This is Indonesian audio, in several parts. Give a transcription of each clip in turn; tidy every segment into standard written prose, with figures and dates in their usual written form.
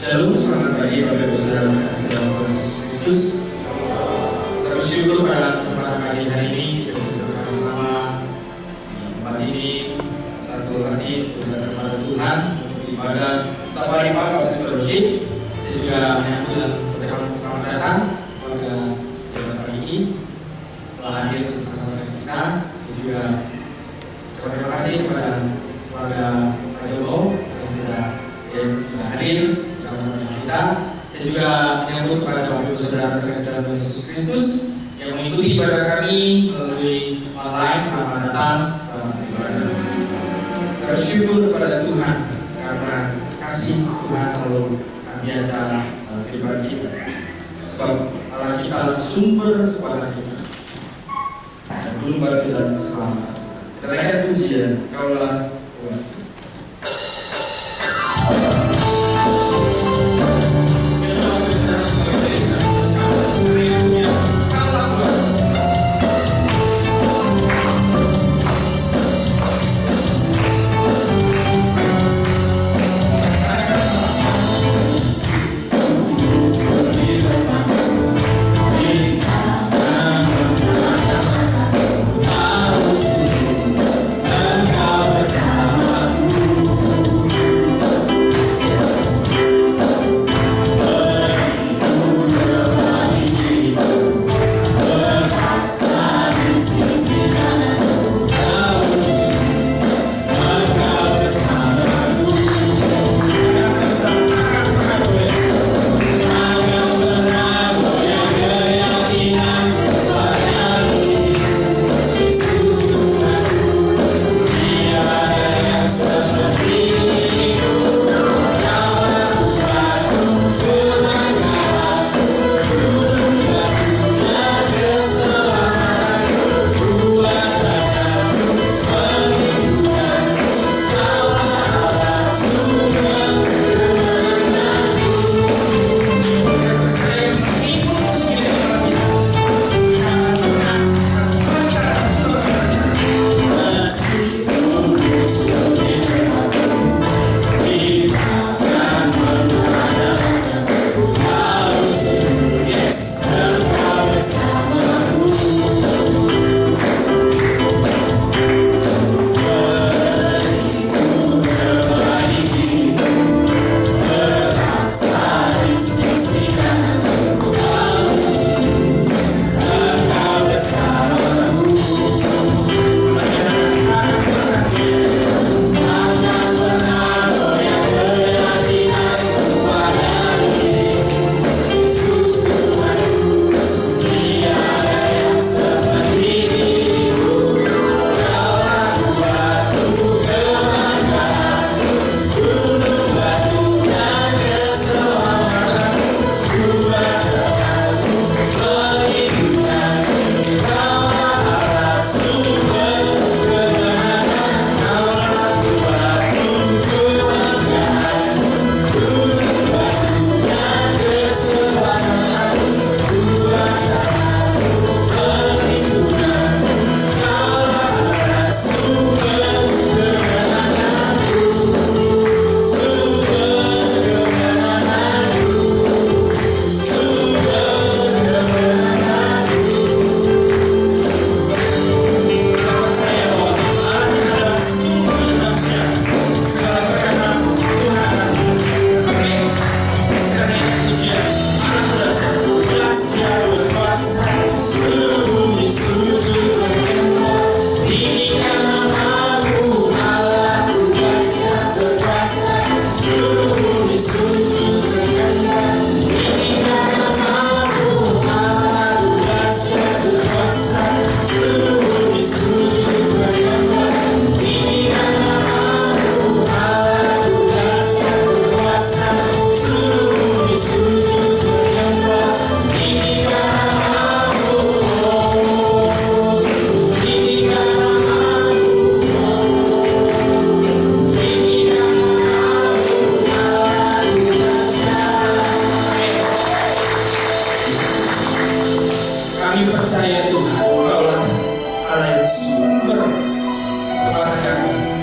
Shalom, selamat pagi Bapak Ibu Saudara kasih dalam Tuhan Yesus Kristus. Bersyukur pada kesempatan pagi hari ini kita bisa bersama-sama di tempat ini satu hati untuk datang kepada Tuhan untuk ibadah satu hari Pak waktu fellowship. Saya juga menyambut dan berterima selamat datang kepada ibadah pagi ini telah hadir untuk bersama dengan kita. Saya juga terima kasih kepada keluarga Pak Joko yang sudah hadir bersama dengan kita. Saya juga menyambut kepada Bapak Ibu Saudara terkasih dalam Tuhan Yesus Kristus yang mengikuti ibadah kami melalui online. Selamat datang, selamat beribadah. Bersyukur kepada Tuhan karena kasih Tuhan selalu biasa pribadi kita. Sebab Allah kita sumber kekuatan kita dan belum batu dan keselamatan. Kita naikkan pujian, Kaulah Tuhan.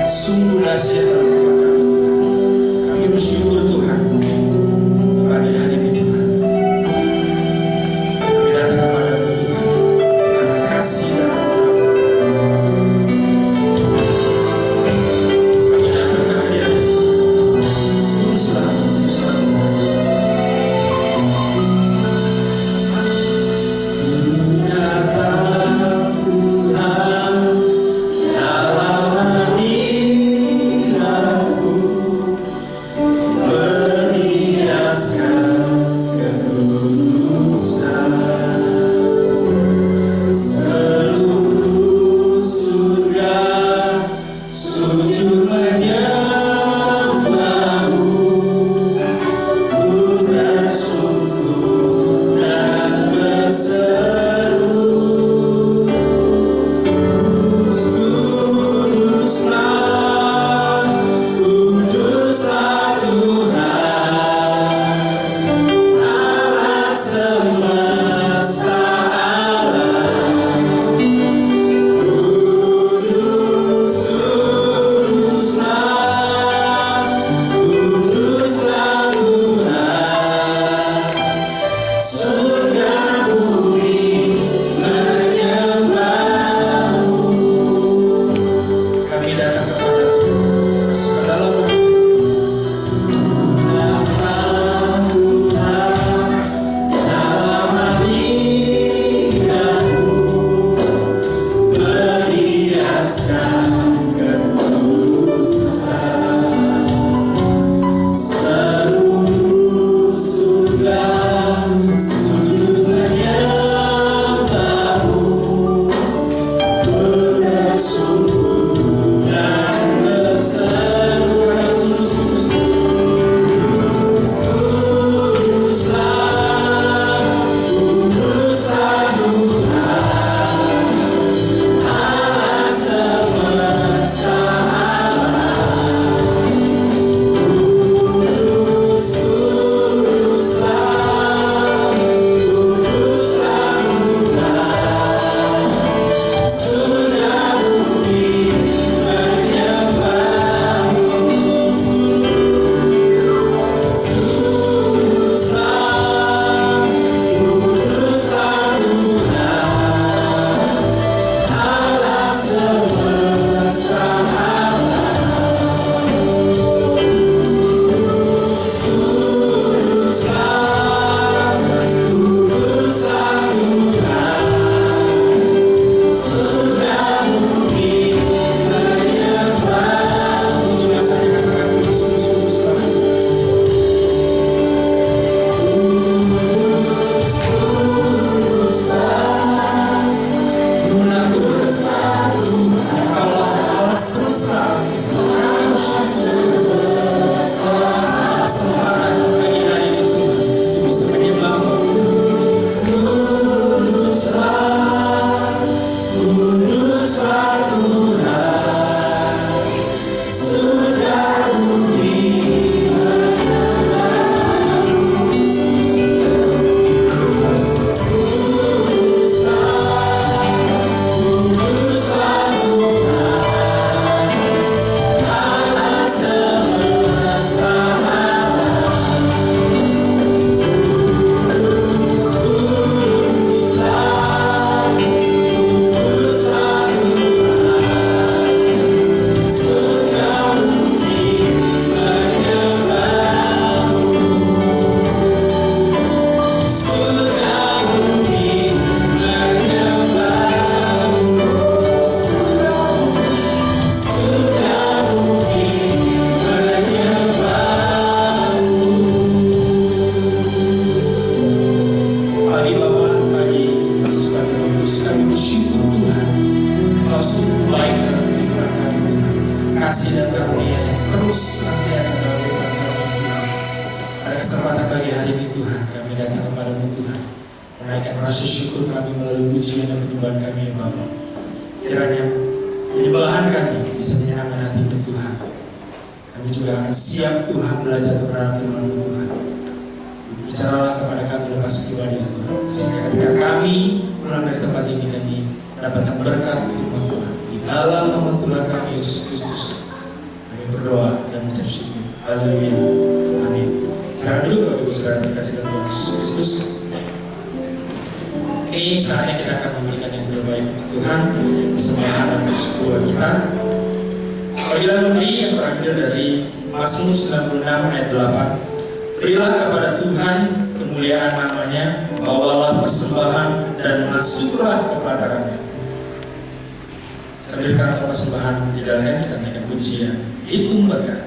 Sungguh dahsyat kami bersyukur Tuhan kasih dan karunia yang terus senantiasa dalam kehidupan kami Tuhan. Pada kesempatan pagi hari ini Tuhan, kami datang kepadamu Tuhan, menaikkan rasa syukur kami melalui pujian dan penyembahan kami ya Bapa. Kiranya penyembahan kami bisa menyenangkan hati-Mu Tuhan. Kami juga akan siap Tuhan belajar kebenaran firman-Mu Tuhan. Bicaralah kepada kami lepas pribadi ya Tuhan, sehingga ketika kami pulang dari tempat ini kami mendapatkan berkat firman Tuhan. Di dalam nama Tuhan kami Yesus Kristus kami berdoa dan mengucap syukur. Haleluya. Amin. Sekarang dulu Bapak Ibu Saudara dikasih Tuhan Yesus Kristus. Ini saatnya kita akan memberikan yang terbaik untuk Tuhan, persembahan dan persekutuan kita. Panggilan memberi yang terambil dari Mazmur 96 ayat 8. Berilah kepada Tuhan kemuliaan namanya, bawalah persembahan dan masuklah ke pelatarannya. Hadirkan persembahan di dalamnya, kita naikkan pujian, hitung berkat.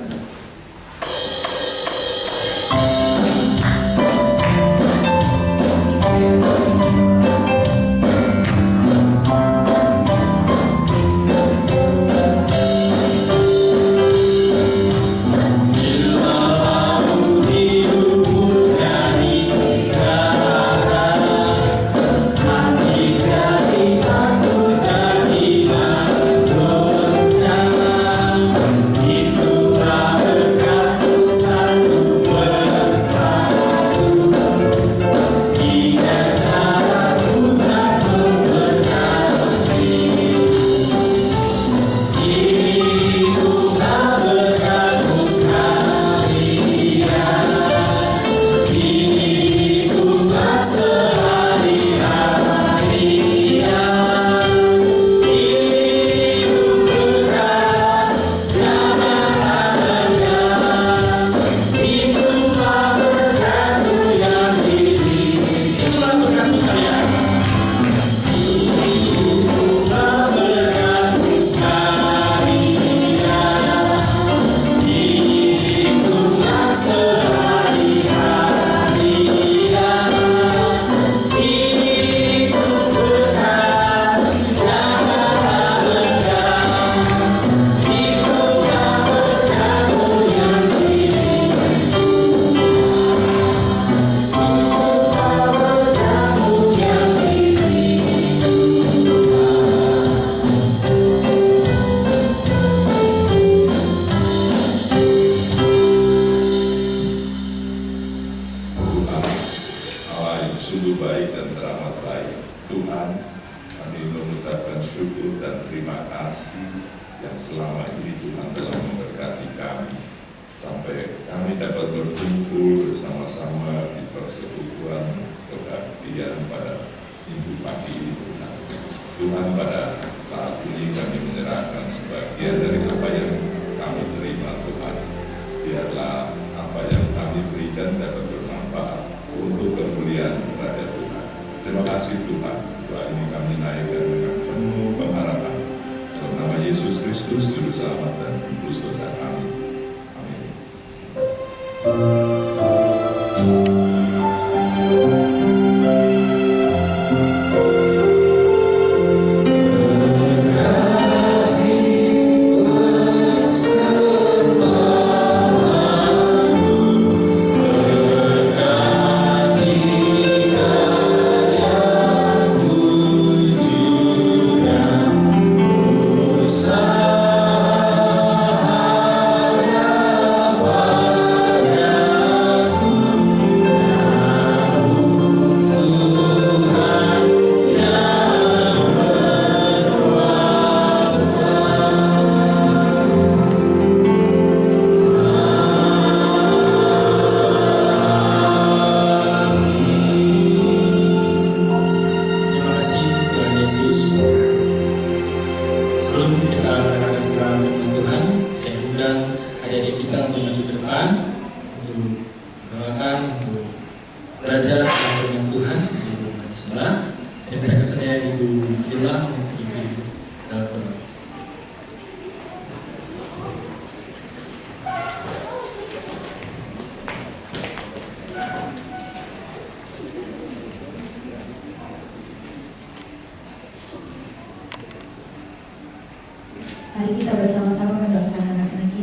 Mari kita bersama-sama mendoakan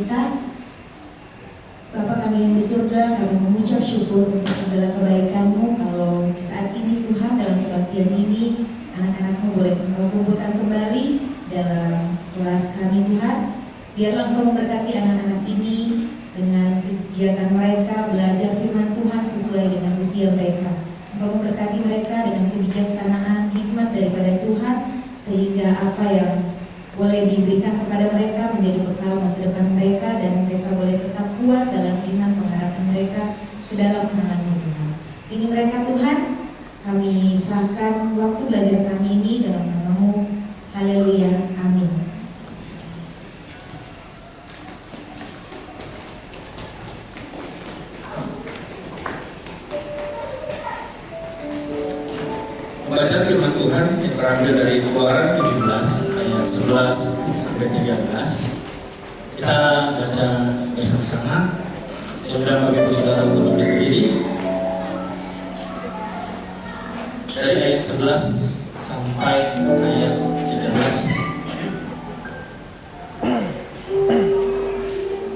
kita. Bapa kami yang di surga, kami mengucap syukur untuk segala kebaikan-Mu. Kalau saat ini Tuhan dalam kebaktian ini, anak-anak-Mu boleh Engkau kumpulkan kembali dalam kelas kami Tuhan. Biarlah Engkau memberkati anak-anak ini dengan kegiatan mereka belajar firman Tuhan sesuai dengan usia mereka. Engkau memberkati mereka dengan kebijaksanaan, hikmat daripada Tuhan, sehingga apa yang boleh diberikan kepada mereka menjadi bekal masa depan mereka, dan mereka boleh tetap kuat dalam iman pengharapan mereka ke dalam tangan-Mu Tuhan. Ini mereka Tuhan, kami serahkan waktu belajar kami ini dalam nama-Mu. Haleluya, amin. Membaca firman Tuhan yang terambil dari Keluaran 17 ayat 11 sampai 13. Kita baca bersama-sama. Saya undang bagi saudara untuk berdiri. Dari ayat 11 sampai ayat 13.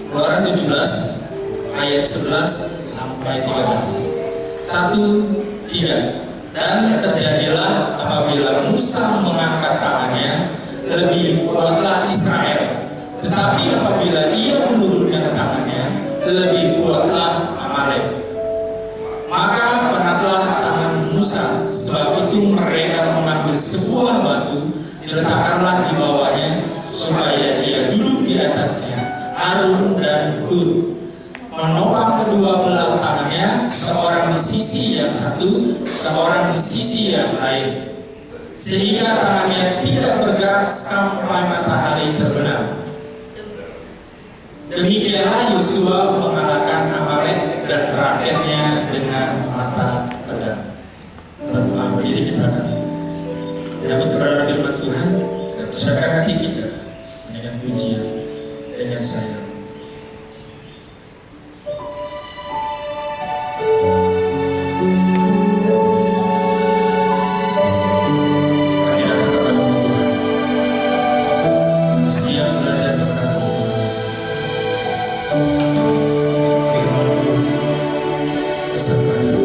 Keluaran 17 ayat 11 sampai 13. 1, 3. Dan terjadilah apabila Musa mengangkat tangannya, lebih kuatlah Israel. Tetapi apabila ia menurunkan tangannya, lebih kuatlah Amalek. Maka penatlah tangan Musa, sebab itu mereka mengambil sebuah batu, diletakkanlah di bawahnya, supaya ia duduk di atasnya, Harun dan Hur. Menopang kedua belah tangannya, seorang di sisi yang satu, seorang di sisi yang lain, sehingga tangannya tidak bergerak sampai matahari terbenam. Demikianlah Yosua mengalahkan Amalek dan rakyatnya dengan mata pedang. Tetap berdiri, kita akan menyambut kepada firman Tuhan dan persiapkan hati kita dengan pujian dengan sayang. Bersamaku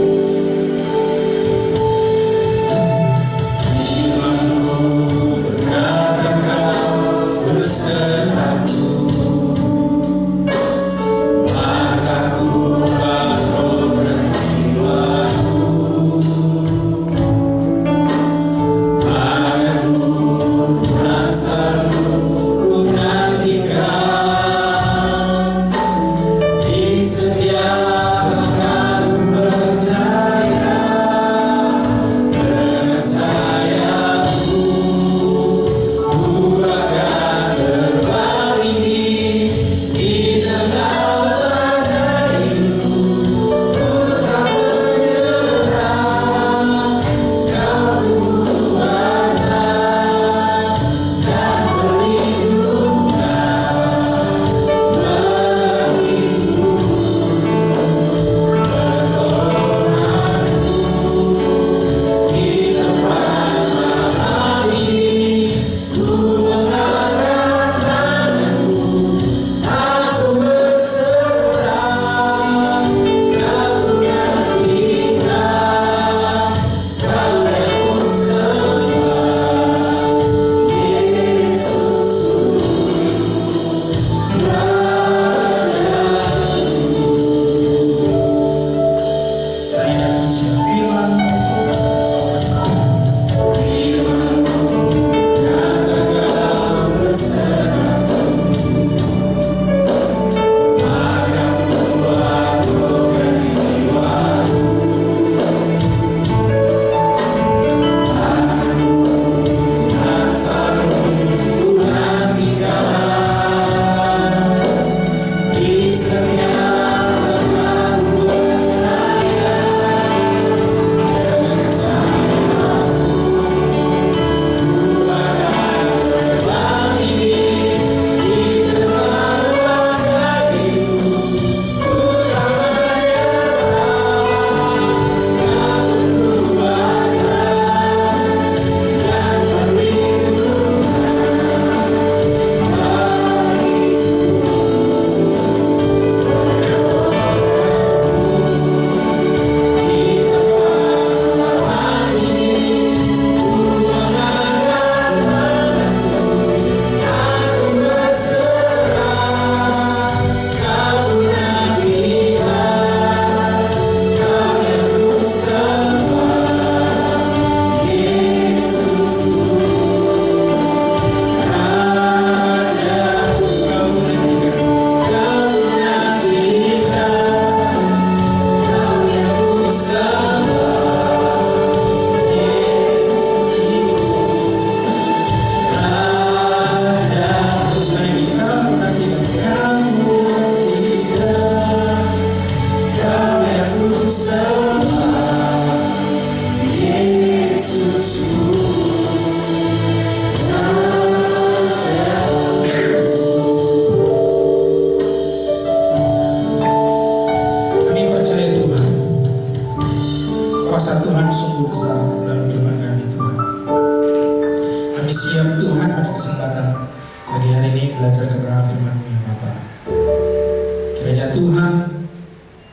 Tuhan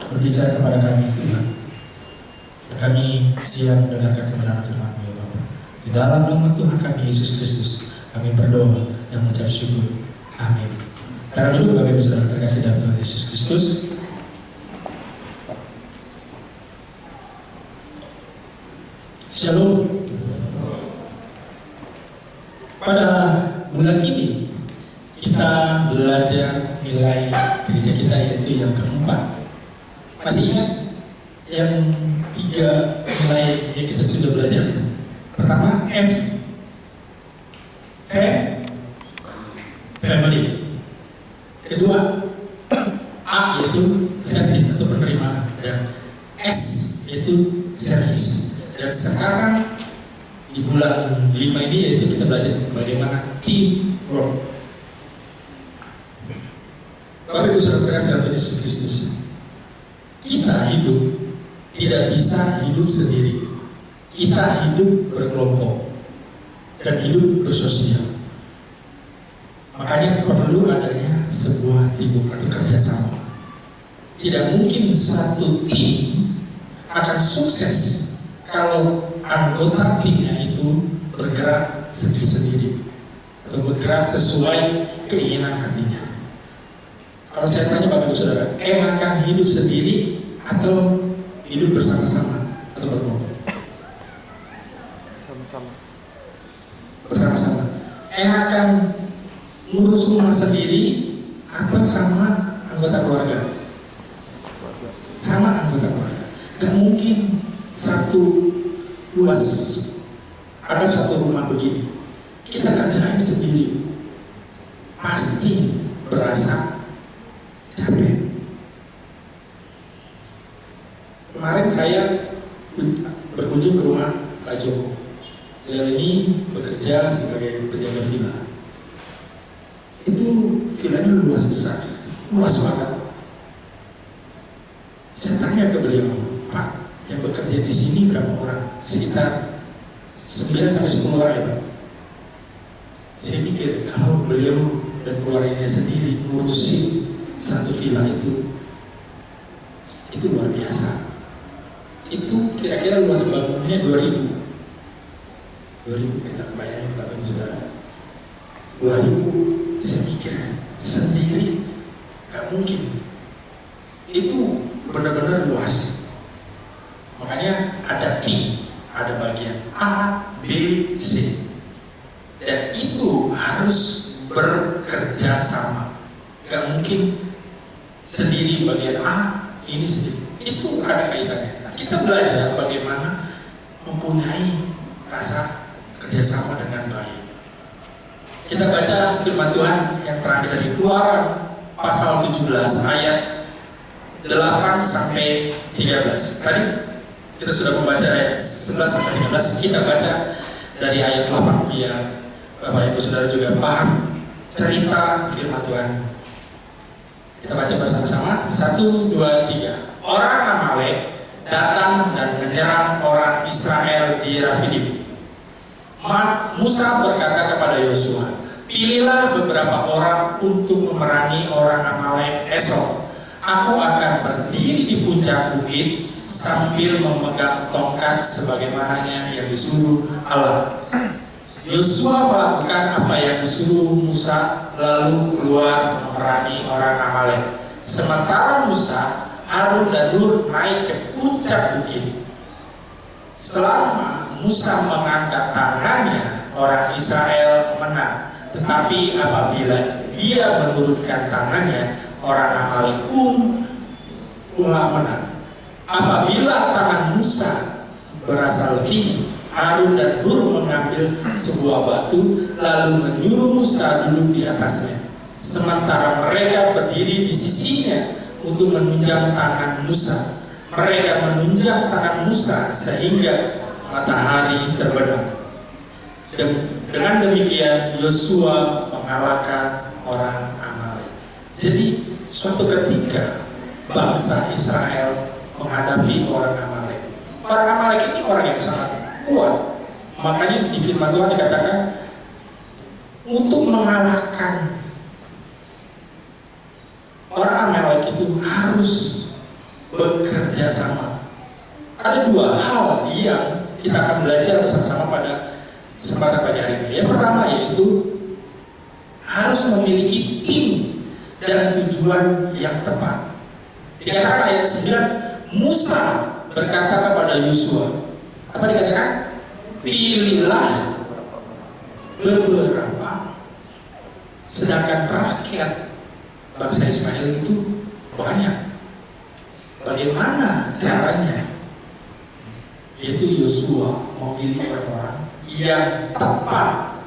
berbicara kepada kami Tuhan. Kami siap mendengarkan kebenaran firman-Mu ya Bapa. Di dalam nama Tuhan kami Yesus Kristus kami berdoa dan mengucap syukur. Amin. Sekarang dulu Bapak Ibu Saudara terkasih dalam Tuhan Yesus Kristus. Shalom. Pada bulan ini kita belajar nilai gereja kita yaitu yang keempat. Masih ingat yang 3 nilai yang kita sudah belajar? Pertama F, family. Kedua A yaitu accepting atau penerimaan, dan S yaitu service. Dan sekarang di bulan 5 ini yaitu kita belajar bagaimana teamwork. Bapak Ibu Saudara terkasih dalam Tuhan Yesus Kristus, kita hidup tidak bisa hidup sendiri. Kita hidup berkelompok dan hidup bersosial. Makanya perlu adanya sebuah teamwork atau kerjasama. Tidak mungkin satu tim akan sukses kalau anggota timnya itu bergerak sendiri-sendiri atau bergerak sesuai keinginan hatinya. Kalau saya tanya Bapak Ibu Saudara, enakan hidup sendiri atau hidup bersama-sama atau berkelompok? Bersama-sama. Enakan ngurus rumah sendiri atau sama anggota keluarga? Sama anggota keluarga. Gak mungkin satu luas ada satu rumah begini kita kerjain sendiri, pasti berasa capek. Kemarin saya berkunjung ke rumah Pak Joko. Beliau ini bekerja sebagai penjaga villa. Itu villanya luas besar, luas banget. Saya tanya ke beliau, Pak, yang bekerja di sini berapa orang? Sekitar 9-10 orang ya Pak. Saya pikir kalau beliau dan keluarganya sendiri ngurusin satu villa itu luar biasa. Itu kira-kira luas bangunnya 2000 meter, bayangin Bapak Ibu Saudara, 2000. Saya pikir sendiri gak mungkin. Itu benar-benar luas. Makanya ada tim, ada bagian A, B, C, dan itu harus bekerja sama. Gak mungkin sendiri bagian A, ini sendiri. Itu ada kaitannya. Nah, kita belajar bagaimana mempunyai rasa kerjasama dengan baik. Kita baca firman Tuhan yang terakhir dari Keluaran pasal 17 ayat 8 sampai 13. Tadi kita sudah membaca ayat 11 sampai 13. Kita baca dari ayat 8 biar Bapak Ibu Saudara juga paham cerita firman Tuhan. Kita baca bersama-sama. 1, 2, 3. Orang Amalek datang dan menyerang orang Israel di Rafidim. Musa berkata kepada Yosua, pilihlah beberapa orang untuk memerangi orang Amalek esok. Aku akan berdiri di puncak bukit sambil memegang tongkat sebagaimananya yang disuruh Allah. Yosua melakukan apa yang disuruh Musa, lalu keluar memerangi orang Amalek. Sementara Musa, Harun dan Hur naik ke puncak bukit. Selama Musa mengangkat tangannya, orang Israel menang. Tetapi apabila dia menurunkan tangannya, orang Amalek pula menang. Apabila tangan Musa berasa letih, Harun dan Hur mengambil sebuah batu lalu menyuruh Musa duduk di atasnya. Sementara mereka berdiri di sisinya untuk menunjang tangan Musa. Mereka menunjang tangan Musa sehingga matahari terbenam. Dengan demikian Yosua mengalahkan orang Amalek. Jadi suatu ketika bangsa Israel menghadapi orang Amalek. Orang Amalek ini orang yang sangat kuat. Makanya di firman Tuhan dikatakan untuk mengalahkan orang Amalek itu harus bekerja sama. Ada dua hal yang kita akan belajar bersama-sama pada kesempatan pagi hari ini. Yang pertama yaitu harus memiliki tim dan tujuan yang tepat. Dikatakan ayat 9, Musa berkata kepada Yosua, apa dikatakan? Pilihlah beberapa, sedangkan rakyat bangsa Israel itu banyak. Bagaimana caranya? Yaitu Yosua memilih orang-orang yang tepat,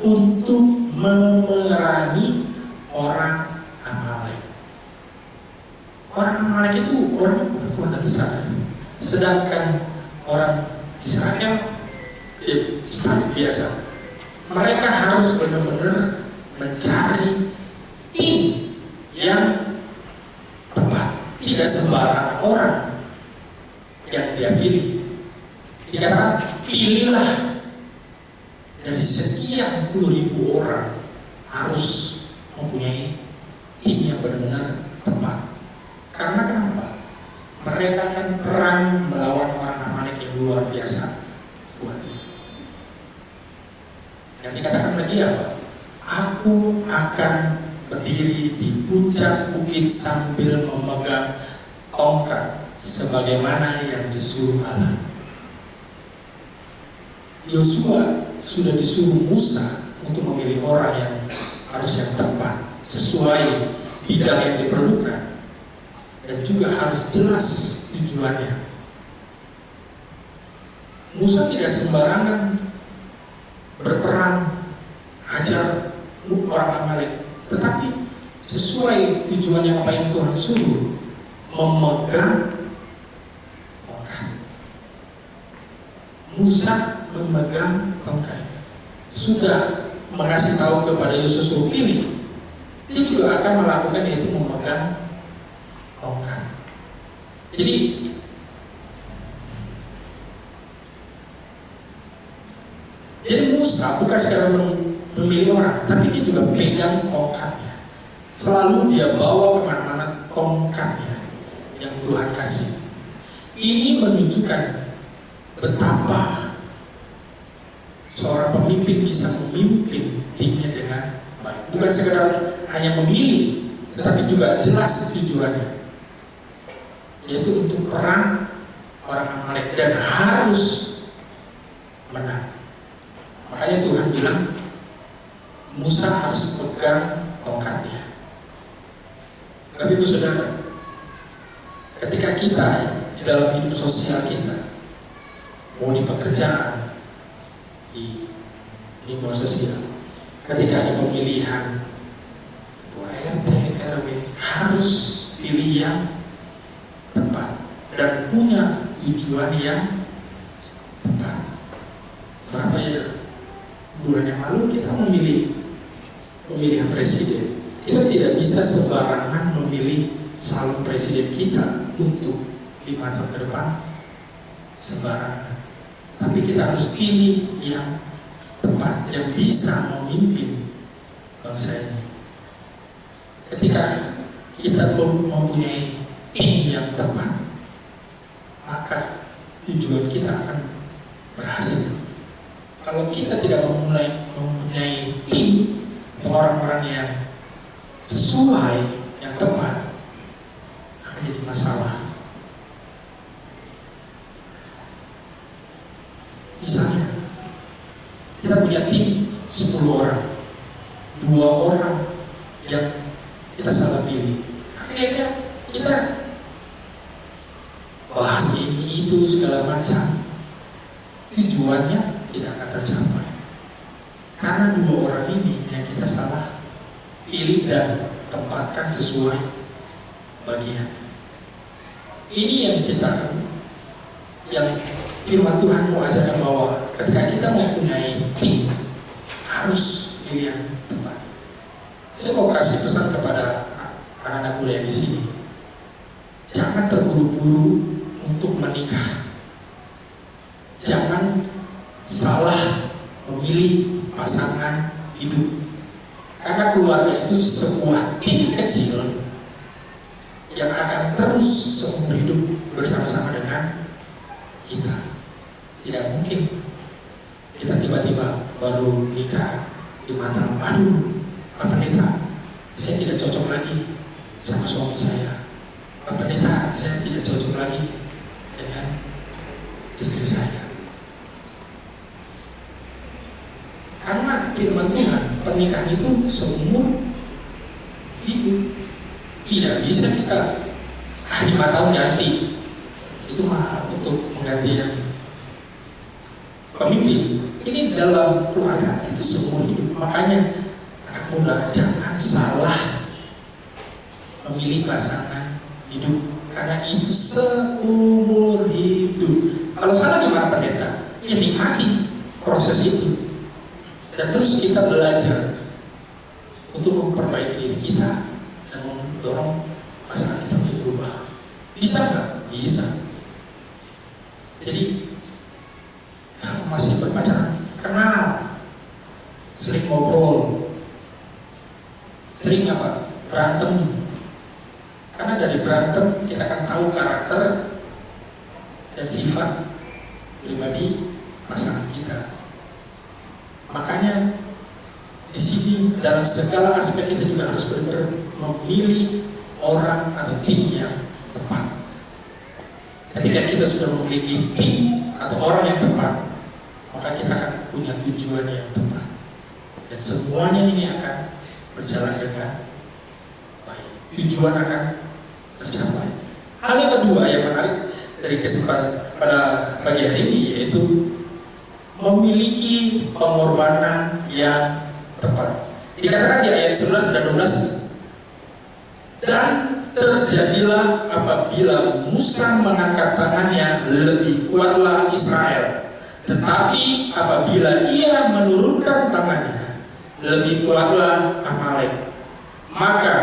untuk memerangi orang Amalek. Orang Amalek itu orang berkuasa besar, sedangkan orang Israel sangat biasa. Mereka harus benar-benar mencari tim yang tepat, tidak sembarangan orang yang dia pilih. Dikatakan pilihlah dari sekian puluh ribu orang, harus mempunyai tim yang benar-benar tepat. Karena kenapa? Mereka akan perang melawan orang Amalek yang luar biasa. Dan dikatakan lagi apa? Aku akan berdiri di puncak bukit sambil memegang tongkat sebagaimana yang disuruh Allah. Yosua sudah disuruh Musa untuk memilih orang yang harus yang tepat, sesuai bidang yang diperlukan, dan juga harus jelas tujuannya. Musa tidak sembarangan berperang hajar orang Amalek, tetapi sesuai tujuannya apa yang Tuhan suruh, memegang tongkat. Musa memegang tongkat, sudah mengasih tahu kepada Yosua suruh pilih, dia juga akan melakukan, yaitu memegang tongkat. Jadi Musa bukan sekadar memilih orang, tapi dia juga pegang tongkatnya. Selalu dia bawa kemana-mana tongkatnya yang Tuhan kasih. Ini menunjukkan betapa seorang pemimpin bisa memimpin timnya dengan baik. Bukan sekadar hanya memilih, tetapi juga jelas tujuannya, yaitu untuk perang orang Amalek, dan harus menang. Makanya Tuhan bilang Musa harus pegang tongkatnya. Tapi itu saudara, ketika kita di dalam hidup sosial kita, mau di pekerjaan, di lingkungan sosial, ketika ada pemilihan ketua RT, RW, harus pilih yang tepat dan punya tujuan yang tepat. Berapa ya? Bulan yang lalu kita memilih pemilihan presiden. Kita tidak bisa sembarangan memilih calon presiden kita untuk 5 tahun ke depan sembarangan. Tapi kita harus pilih yang tepat, yang bisa memimpin bangsa ini. Ketika kita mempunyai tim yang tepat, maka tujuan kita akan berhasil. Kalau kita tidak mempunyai tim atau orang-orang yang sesuai, yang tepat, akan jadi masalah. Misalnya, kita punya tim 10 orang, 2 orang yang kita salah pilih. Akhirnya kita bahas ini itu segala macam, tujuannya tidak akan tercapai karena 2 orang ini yang kita salah pilih dan tempatkan sesuai bagian. Ini yang firman Tuhan mau ajarkan, bahwa ketika kita mempunyai tim, harus pilih yang tepat. Saya mau kasih pesan kepada anak-anak muda di sini, jangan terburu-buru untuk menikah. Jangan salah memilih pasangan hidup, karena keluarga itu sebuah tim. yang akan terus seumur hidup bersama-sama dengan kita. Tidak mungkin kita tiba-tiba baru nikah di mata, aduh Pak Pendeta, saya tidak cocok lagi sama suami saya. Pak Pendeta, saya tidak cocok lagi dengan istri saya. Karena firman Tuhan, pernikahan itu seumur hidup. Tidak bisa kita 5 tahun ganti. Itu mah untuk mengganti yang pemimpin. Ini dalam keluarga itu seumur hidup. Makanya anak muda jangan salah memilih pasangan hidup, karena itu seumur hidup. Kalau salah gimana pendeta? Ya nikmati proses itu, dan terus kita belajar untuk memperbaiki diri kita dan mendorong pasangan kita untuk berubah. Bisa nggak? Bisa. Jadi kalau masih berpacaran, kenal, sering ngobrol, sering berantem. Karena dari berantem kita akan tahu karakter dan sifat pribadi pasangan kita. Makanya di sini dalam segala aspek kita juga harus benar-benar memilih orang atau tim yang tepat. Ketika kita sudah memiliki tim atau orang yang tepat, maka kita akan punya tujuan yang tepat, dan semuanya ini akan berjalan dengan baik. Tujuan akan tercapai. Hal yang kedua yang menarik dari kesempatan pada pagi hari ini yaitu memiliki pengorbanan yang tepat. Dikatakan di ayat 11 dan 12, dan terjadilah apabila Musa mengangkat tangannya, lebih kuatlah Israel. Tetapi apabila ia menurunkan tangannya, lebih kuatlah Amalek. Maka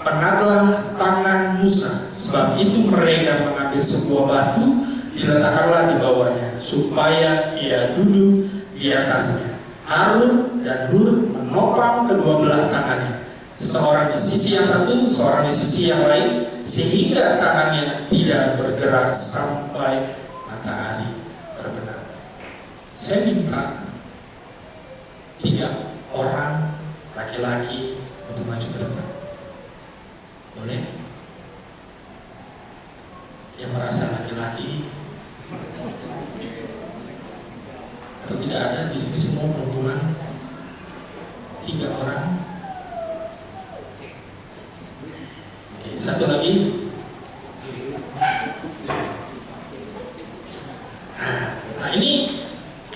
penatlah tangan Musa, sebab itu mereka mengambil sebuah batu, diletakkanlah di bawahnya, supaya ia duduk di atasnya. Harun dan Hur menopang kedua belah tangannya, seorang di sisi yang satu, seorang di sisi yang lain, sehingga tangannya tidak bergerak sampai matahari terbenam. Saya minta 3 orang laki-laki untuk maju ke depan. Boleh? Yang merasa laki-laki atau tidak ada di sini semua perempuan? 3 orang. Oke, satu lagi. Nah ini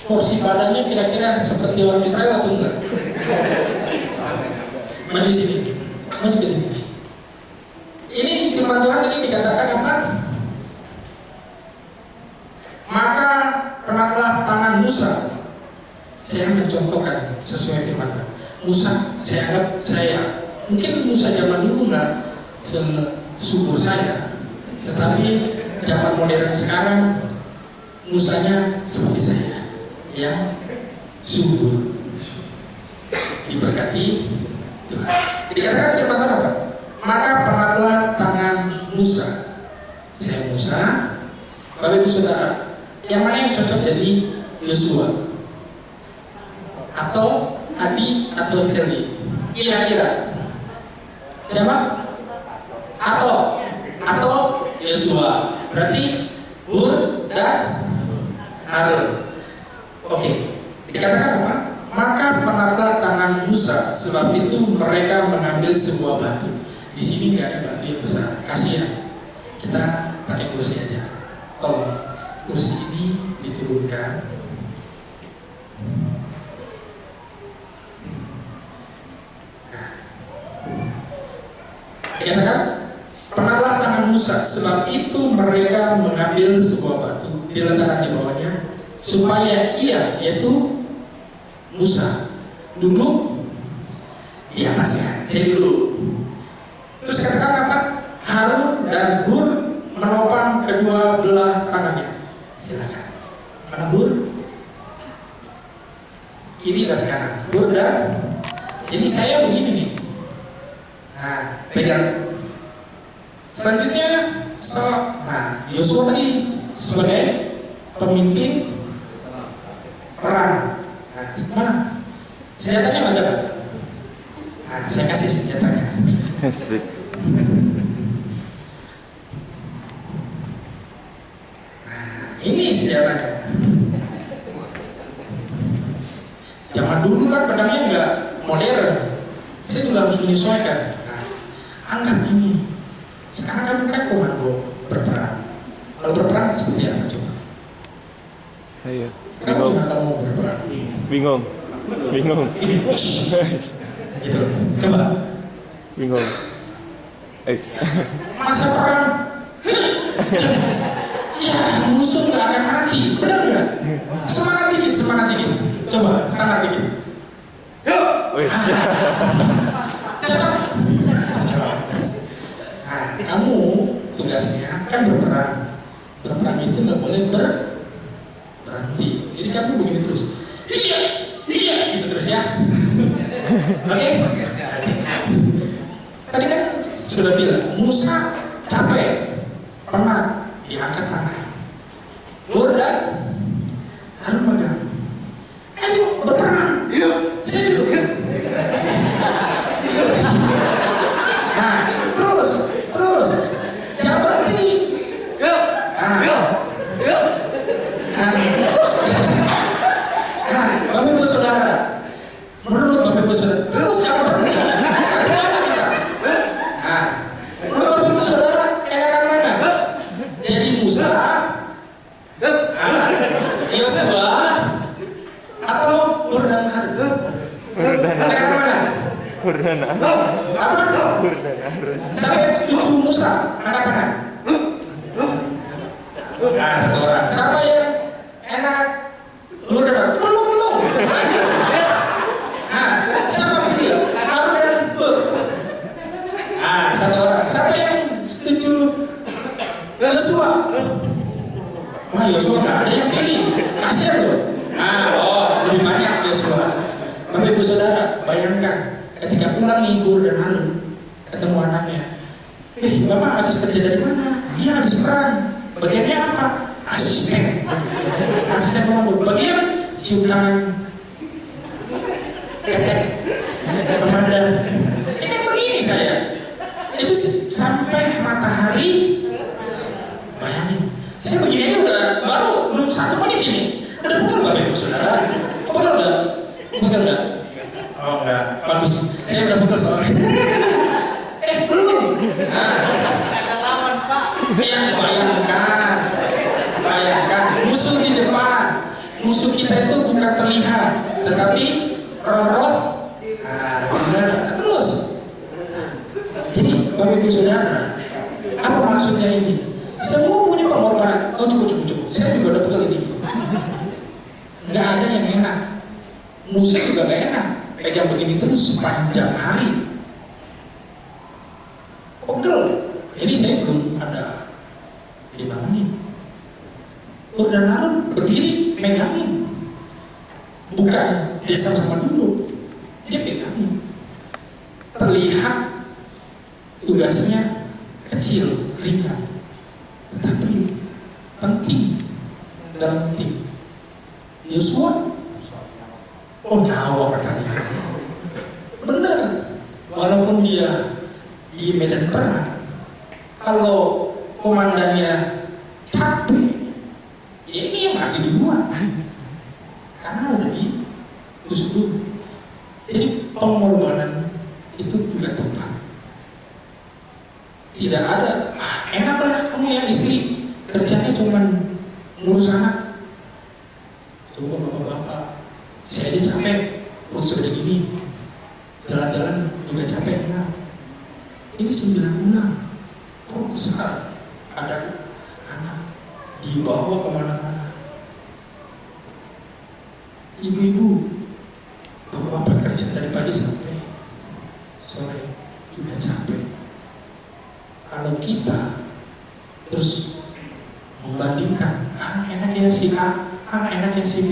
porsi badannya kira-kira seperti orang Israel atau enggak? Maju sini, maju ke sini. Ini firman Tuhan ini dikatakan apa? Maka penatlah tangan Musa. Saya mencontohkan sesuai firman Tuhan. Musa, saya anggap mungkin Musa zaman dulu nggak sesubur saya, tetapi zaman modern sekarang Musanya seperti saya, yang subur, diberkati Tuhan. Dikatakan firman Tuhan apa? Maka penatlah tangan Musa. Saya Musa, Bapak Ibu Saudara, yang mana yang cocok jadi Yosua atau Adi atau Seli? Kira-kira siapa? Atau Yosua. Berarti Hur dan Harun. Oke. Dikatakan apa? Maka penatlah tangan Musa, sebab itu mereka mengambil sebuah batu. Di sini nggak ada batu yang besar. Kasihan. Kita pakai kursi aja. Tolong kursi ini diturunkan. Dikatakan penatlah tangan Musa, sebab itu mereka mengambil sebuah batu, diletakkan di bawahnya, supaya ia, yaitu Musa, duduk di atasnya. Jadi duduk. Terus katakan apa? Harun dan Hur menopang kedua belah tangannya. Silakan. Mana Hur? Kiri dan kanan. Hur dan. Jadi saya begini nih. Nah, pegang. Selanjutnya, nah Yosua tadi sebagai pemimpin perang. Nah, mana? Senjatanya ada nggak? Nah, saya kasih senjatanya. Nah, ini senjatanya. Zaman dulu kan pedangnya nggak modern. Saya juga harus menyesuaikan. Nah, anggap ini. Sekarang kamu kan komando berperang. Kalau berperang seperti apa coba? Ayo. Kenapa kamu berperang? Bingung. Ini, gitu. Coba. Bingung. Masa perang? Ya, musuh nggak akan mati, benar nggak? Semangat dikit. Coba, sangat dikit. Yuk. Cocok. Nah, kamu tugasnya kan berperang. Berperang itu nggak boleh berhenti. Jadi kamu begini terus. Iya, gitu terus ya. Oke? Tadi kan sudah bilang, Musa capek, penat, diangkat tangan. Furdan harus megang. Ayo berperang. Saya dulu. Nah, terus, jangan berhenti. Bapak Ibu Saudara, menurut Bapak Ibu Saudara, terus jangan berhenti. Menurut Bapak Ibu Saudara, enakan mana? Jadi Musa, Yosua, atau Hur dan Harun? Enakan mana? Hur dan Harun. Siapa yang setuju Musa? Angkat tangan. Nah, satu orang. Siapa yang enak? Hur dan Harun? Belum. Nah, siapa pilih? Harun dan Hur. Nah, satu orang. Siapa yang setuju Yosua? Wah, Yosua nggak ada yang pilih. Kasihan loh. Lebih banyak Yosua. Bapak Ibu Saudara, bayangkan ketika pulang nih Hur dan Harun ketemu anaknya. Bapak habis kerja dari mana? Iya, habis perang. Bagiannya apa? Asisten komando. Bagian cium tangan, ketek, ramadan. Ini kan begini saya. Itu sampai matahari. Bayangin, saya begini aja udah belum 1 menit ini. Udah pukul Bapak Ibu Saudara. Pukul nggak? Oh enggak, bagus. Saya udah pukul soalnya. Belum. Ya, bayangkan musuh di depan. Musuh kita itu bukan terlihat, tetapi roh. Terus. Jadi Bapak Ibu Saudara, apa maksudnya ini? Semua punya pengorbanan. Cukup. Saya juga udah pukul ini. Nggak ada yang enak. Musuh juga nggak enak. Pegang begini terus sepanjang hari. Pegel. Ini saya belum ada dibangunin. Hur dan Harun berdiri megangin. Bukan dia sama dulu. Dia pegangin. Terlihat tugasnya kecil, ringan, tetapi penting dan penting. Yosua, nyawa katanya. Benar, walaupun dia di medan perang, kalau komandannya capek, ini yang mati duluan, karena udah ditusuk dulu. Jadi pengorbanan itu juga tepat. Tidak ada, enaklah kamu yang istri kerjanya cuma ngurus anak. Coba bapak-bapak, saya aja capek, perut segede gini, jalan-jalan juga capek. Nah, ini 9 bulan, perut besar, ada anak, dibawa kemana-mana. Ibu-ibu, bapak-bapak kerja dari pagi sampai sore, juga capek. Kalau kita terus membandingkan, enaknya si A, enaknya si B,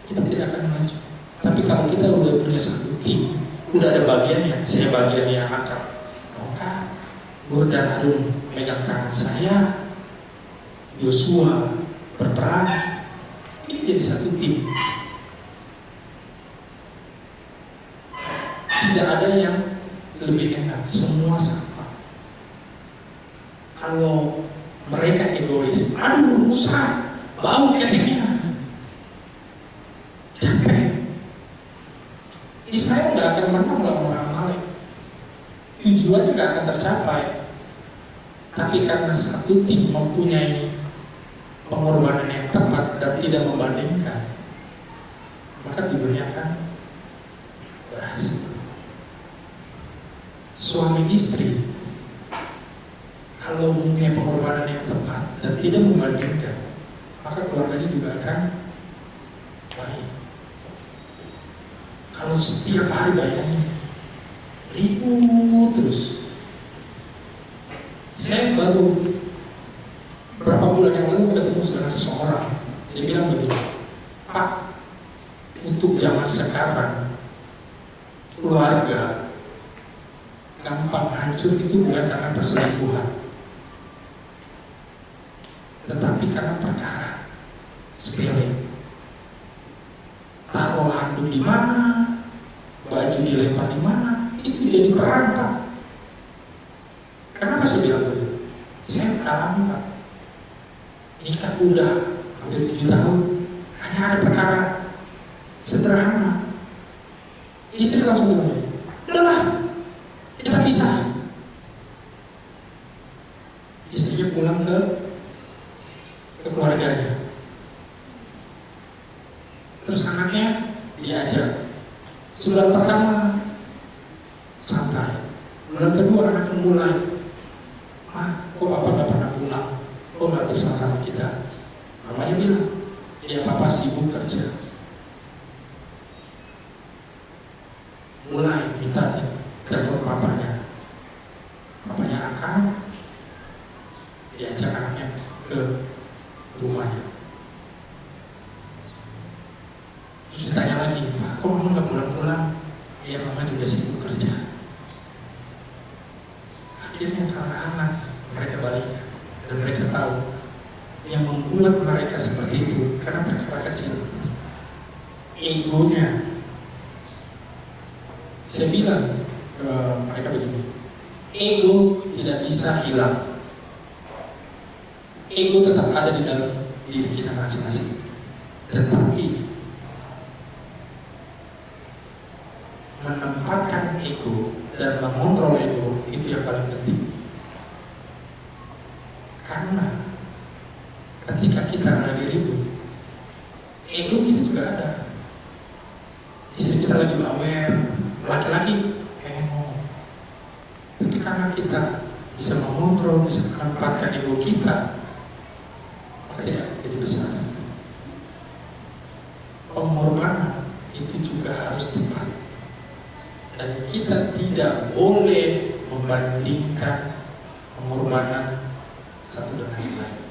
kita tidak akan maju. Tapi kalau kita udah punya satu tim, udah ada bagiannya, saya bagiannya angkat rokat, Nur dan Harun megang tangan saya, Yosua berperang, ini jadi satu tim. Tidak ada yang lebih enak, semua sama. Kalau mereka egois, aduh rusak, bau keteknya, capek. Israel nggak akan menang lawan orang Amalek, tujuannya nggak akan tercapai. Tapi karena satu tim mempunyai pengorbanan yang tepat dan tidak membandingkan, maka tidurnya akan berhasil. Suami istri kalau mempunyai pengorbanan yang tepat dan tidak membandingkan, maka keluarganya juga akan baik. Kalau setiap hari bayangin ribut terus. Saya baru berapa bulan yang lalu ketemu dengan seseorang, dia bilang begini, Pak, untuk zaman sekarang keluarga gampang hancur itu bukan karena perselingkuhan, tetapi karena perkara sepele. Taruh handuk di mana, baju dilempar di mana, itu jadi perang, Pak. Kenapa saya bilang begitu? Saya alami, Pak. Nikah udah hampir 7 tahun, hanya ada perkara sederhana. Istri langsung bilang, udahlah, kita pisah. Istrinya pulang ke keluarganya. Terus anaknya diajak. Sebulan pertama santai, bulan kedua anaknya mulai, kok papa gak pernah pulang, kok gak bersama sama kita. Mamanya bilang, ya papa sibuk kerja. Mulai minta telepon papanya, papanya akan diajak anaknya ke rumahnya. Terus ditanya lagi, Pak, kok kamu gak pulang-pulang? Iya, mama juga sibuk kerja. Akhirnya karena anak, mereka balik. Dan mereka tahu yang membuat mereka seperti itu karena perkara kecil, egonya. Saya bilang ke mereka begini, ego tidak bisa hilang. Ego tetap ada di dalam diri kita masing-masing, tetapi menempatkan ego dan mengontrol ego itu yang paling penting. Karena ketika kita lagi ribut, ego kita juga ada. Istri kita lagi bawel, laki-laki pengen ngomong, tapi karena kita bisa mengontrol, bisa menempatkan ego kita, maka tidak akan jadi besar. Pengorbanan itu juga harus tepat, dan kita tidak boleh membandingkan pengorbanan satu dengan yang lain.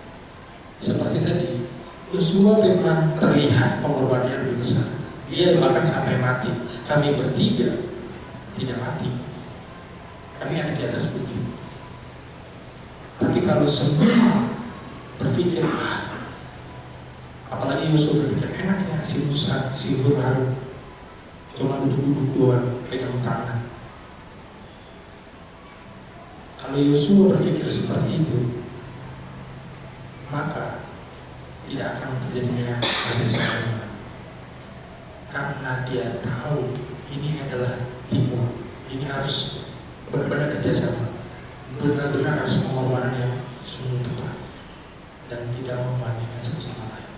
Seperti tadi, Yosua memang terlihat pengorbanannya lebih besar. Dia bahkan sampai mati. Kami bertiga tidak mati. Kami ada di atas bukit. Tapi kalau semua berpikir, apalagi Yosua berpikir, enak ya si Musa, si Harun cuma duduk-duduk doang, pegang tangan. Kalau Yosua berpikir seperti itu, maka tidak akan terjadinya kasih sayang. Karena dia tahu ini adalah timur, ini harus benar-benar kerjasama, benar-benar harus pengorbanan yang sungguh tepat dan tidak membandingkan satu sama lain.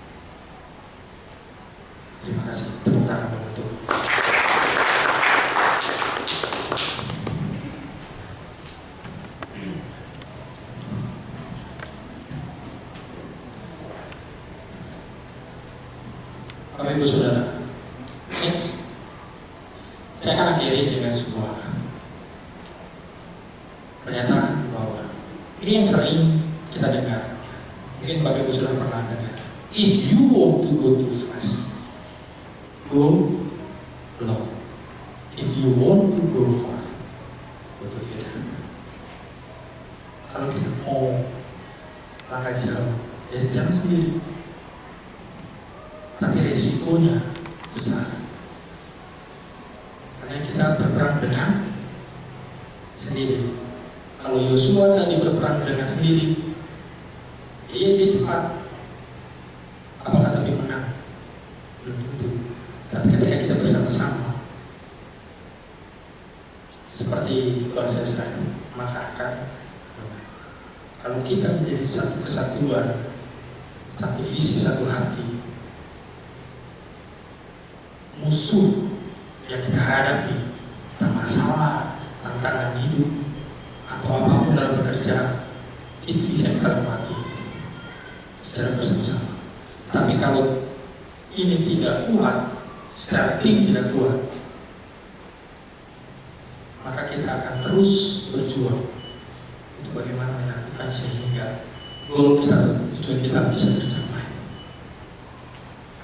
Terima kasih. Tepuk tangan untuk Bapak Ibu Saudara. Next, saya akan akhiri dengan sebuah pernyataan bahwa ini yang sering kita dengar. Mungkin Bapak Ibu sudah pernah dengar. If you want to go too fast, go low. If you want to go far, go together. kalau kita mau langkah jauh, ya jangan sendiri. Tapi resikonya besar. Karena kita berperang dengan sendiri. Kalau Yosua tadi berperang dengan sendiri, iya dia cepat. Apakah tapi menang? Belum tentu. Tapi ketika kita bersama-sama, seperti bahasa Israel, maka akan menang. Kalau kita menjadi satu kesatuan, satu visi, satu hati, musuh yang kita hadapi, masalah, tantangan hidup, atau apapun dalam bekerja, itu bisa kita lewati secara bersama-sama. Tapi kalau ini tidak kuat, secara tim tidak kuat, maka kita akan terus berjuang untuk bagaimana menyatukan sehingga goal kita, tujuan kita bisa tercapai.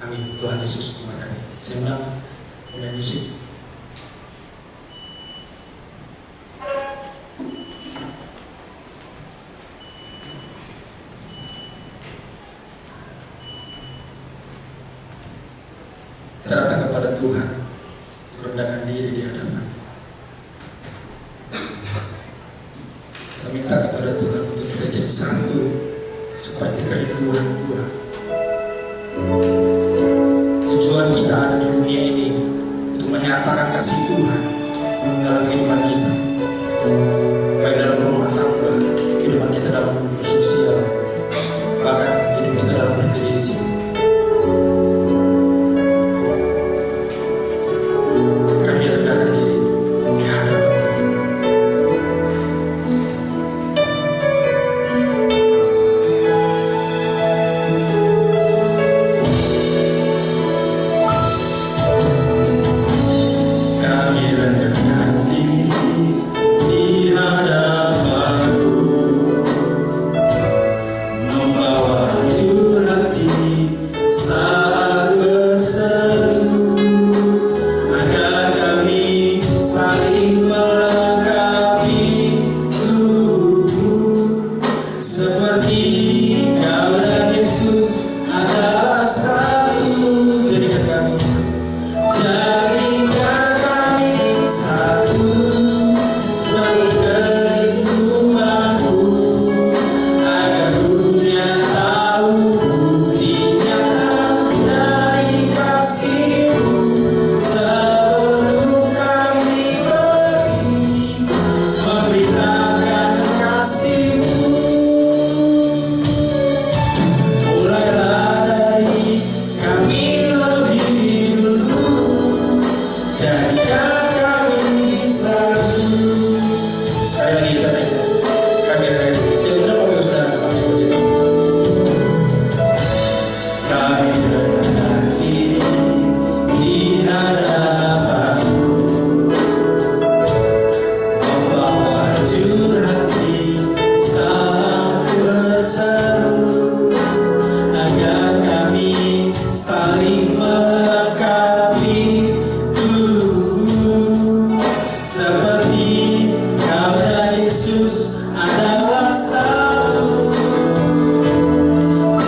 Amin. Tuhan Yesus memberkati. Saya undang pemain musik. Kita datang kepada Tuhan, merendahkan diri di hadapan. Kita minta kepada Tuhan untuk kita jadi satu seperti kerinduan Tuhan. Tujuan kita ada di dunia ini untuk menyatakan kasih Tuhan dalam kehidupan kita, baik dalam rumah tangga, kehidupan kita dalam bersosial, bahkan hidup kita dalam bergereja. Kami rendahkan diri di hadapan kami rendahkan diri di hadapan-Mu, membawa hancur hati saat berseru, agar kami saling melengkapi tubuh, seperti Kau dan Yesus adalah satu. Jadikan kami satu, sebagai kerinduan-Mu, agar dunia tahu bukti nyata dari kasih-Mu. Sebelum kami pergi memberitakan kasih-Mu, mulailah dari kami lebih dulu, jadikan kami satu. Sekali lagi kami ready. Saya undang Bapak Saudara kami berdiri. Kami rendahkan diri di hadapan-Mu, membawa hancur hati saat berseru, agar kami saling melengkapi tubuh, seperti Kau dan Yesus adalah satu.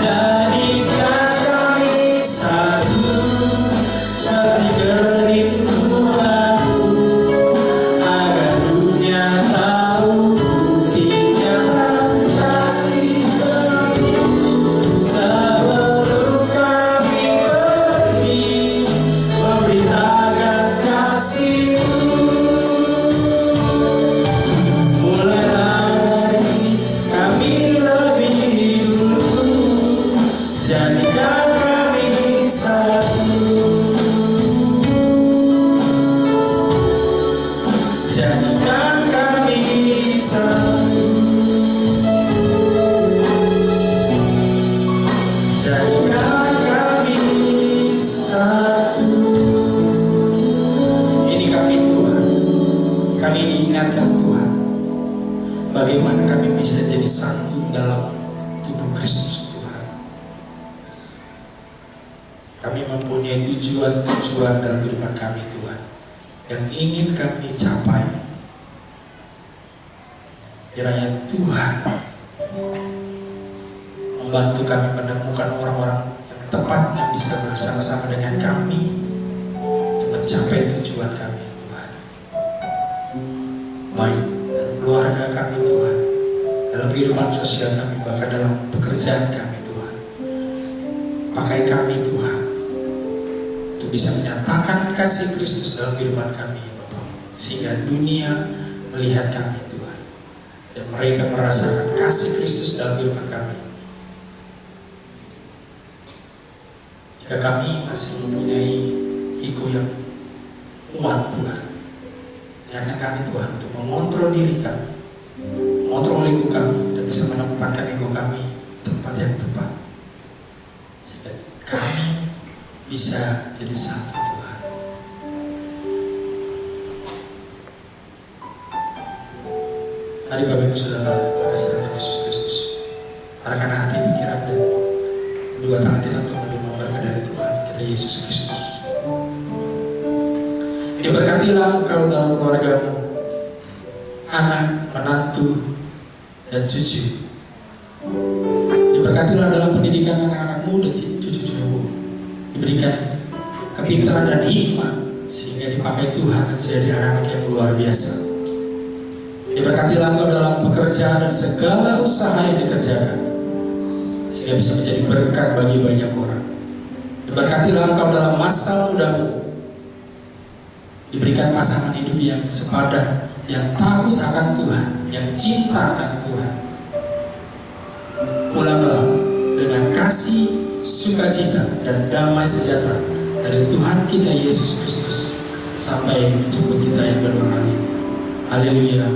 Jadikan kami satu, seperti kerinduan-Mu, agar dunia tahu bukti nyata kasih-Mu. Sebelum kami pergi memberitakan kasih-Mu, mulailah dari kami lebih dulu, jadikan kami satu. Jadikan kami satu. Jadikan kami satu. Ini kami Tuhan. Kami diingatkan Tuhan, bagaimana kami bisa jadi satu dalam tubuh Kristus Tuhan. Kami mempunyai tujuan-tujuan dalam kehidupan kami Tuhan, yang ingin kami capai. Kiranya Tuhan membantu kami menemukan orang-orang yang tepat yang bisa bersama-sama dengan kami untuk mencapai tujuan kami, Tuhan. Baik dalam keluarga kami, Tuhan, dalam kehidupan sosial kami, bahkan dalam pekerjaan kami, Tuhan. Pakai kami, Tuhan, untuk bisa menyatakan kasih Kristus dalam kehidupan kami, Bapak, sehingga dunia melihat kami, Tuhan, dan mereka merasakan kasih Kristus dalam kehidupan kami. Jika kami masih mempunyai ego yang kuat, Tuhan, biarkan kami, Tuhan, untuk mengontrol diri kami, mengontrol ego kami, dan bisa menempatkan ego kami tempat yang tepat, sehingga kami bisa jadi satu, Tuhan. Mari Bapak Ibu Saudara terkasih dalam Yesus Kristus, arahkan hati, pikiran, dan dua tangan kita untuk menerima berkat dari Tuhan kita Yesus Kristus. Diberkatilah engkau dalam keluargamu, anak, menantu, dan cucu. Diberkatilah dalam pendidikan anak-anakmu dan cucu-cucumu. Diberikan kepintaran dan hikmat sehingga dipakai Tuhan menjadi anak yang luar biasa. Diberkatilah engkau dalam pekerjaan dan segala usaha yang dikerjakan sehingga bisa menjadi berkat bagi banyak orang. Diberkatilah engkau dalam masa mudamu. Diberikan pasangan hidup yang sepadan, yang takut akan Tuhan, yang cinta akan Tuhan. Mula-mula dengan kasih, sukacita, dan damai sejahtera dari Tuhan kita Yesus Kristus sampai menjemput kita yang kedua kali. Haleluya.